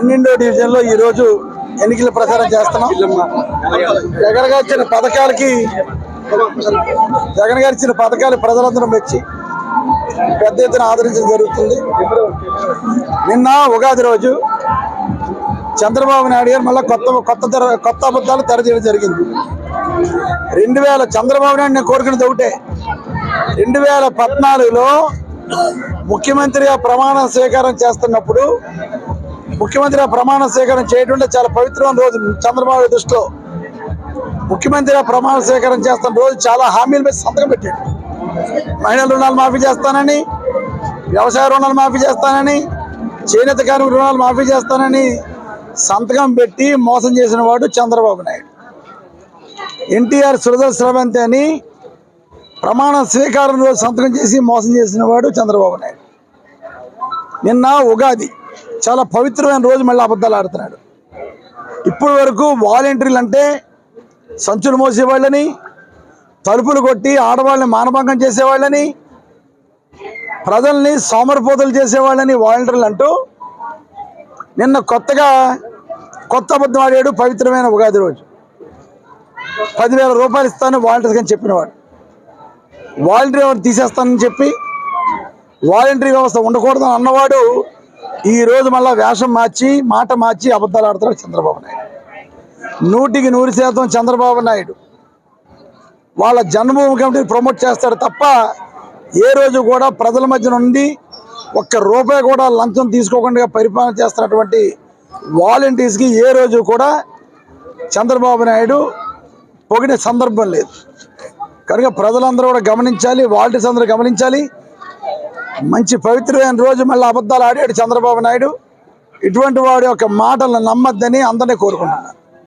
12వ డివిజన్లో ఈరోజు ఎన్నికల ప్రచారం చేస్తున్నాం. జగన్ గారు ఇచ్చిన పథకాలు ప్రజలందరూ మెచ్చి పెద్ద ఎత్తున ఆదరించడం జరుగుతుంది. నిన్న ఉగాది రోజు చంద్రబాబు నాయుడు గారు మళ్ళీ కొత్త అబద్ధాలు తెరచేయడం జరిగింది. చంద్రబాబు నాయుడు నేను కోరుకునేది ఒకటే, 2014లో ముఖ్యమంత్రిగా ప్రమాణ స్వీకారం చేస్తున్నప్పుడు ముఖ్యమంత్రిగా ప్రమాణ స్వీకారం చేయడం చాలా పవిత్రమైన రోజు. చంద్రబాబు దృష్టిలో ముఖ్యమంత్రిగా ప్రమాణ స్వీకారం చేస్తున్న రోజు చాలా హామీల మీద సంతకం పెట్టాడు. మహిళల రుణాలు మాఫీ చేస్తానని, వ్యవసాయ రుణాలు మాఫీ చేస్తానని, చేనేత కార్మిక రుణాలు మాఫీ చేస్తానని సంతకం పెట్టి మోసం చేసిన వాడు చంద్రబాబు నాయుడు. ఎన్టీఆర్ సురదర్ స్రవంతి అని ప్రమాణ స్వీకారం రోజు సంతకం చేసి మోసం చేసిన వాడు చంద్రబాబు నాయుడు. నిన్న ఉగాది చాలా పవిత్రమైన రోజు మళ్ళీ అబద్ధాలు ఆడుతున్నాడు. ఇప్పటి వరకు వాలంటీర్లు అంటే సంచులు మోసేవాళ్ళని, తలుపులు కొట్టి ఆడవాళ్ళని మానభంగం చేసేవాళ్ళని, ప్రజల్ని సోమరిపోతులు చేసేవాళ్ళని వాలంటీర్లు అంటూ నిన్న కొత్త అబద్ధం ఆడాడు. పవిత్రమైన ఉగాది రోజు 10,000 రూపాయలు ఇస్తాను వాలంటీర్స్ అని చెప్పినవాడు, వాలంటీర్ వ్యవస్థ తీసేస్తానని చెప్పి వాలంటీర్ వ్యవస్థ ఉండకూడదని అన్నవాడు ఈరోజు మళ్ళీ వేషం మార్చి మాట మార్చి అబద్ధాలు ఆడుతున్నాడు చంద్రబాబు నాయుడు. 100% చంద్రబాబు నాయుడు వాళ్ళ జన్మభూమి కమిటీని ప్రమోట్ చేస్తాడు తప్ప ఏ రోజు కూడా ప్రజల మధ్య నుండి ఒక్క రూపాయి కూడా లంచం తీసుకోకుండా పరిపాలన చేస్తున్నటువంటి వాలంటీర్స్కి ఏ రోజు కూడా చంద్రబాబు నాయుడు పొగిడే సందర్భం లేదు. కనుక ప్రజలందరూ కూడా గమనించాలి, వాలంటీర్స్ అందరూ గమనించాలి. మంచి పవిత్రమైన రోజు మళ్ళీ అబద్ధాలు ఆడాడు చంద్రబాబు నాయుడు. ఇటువంటి వాడి యొక్క మాటలను నమ్మద్దని అందరినీ కోరుకుంటున్నాను.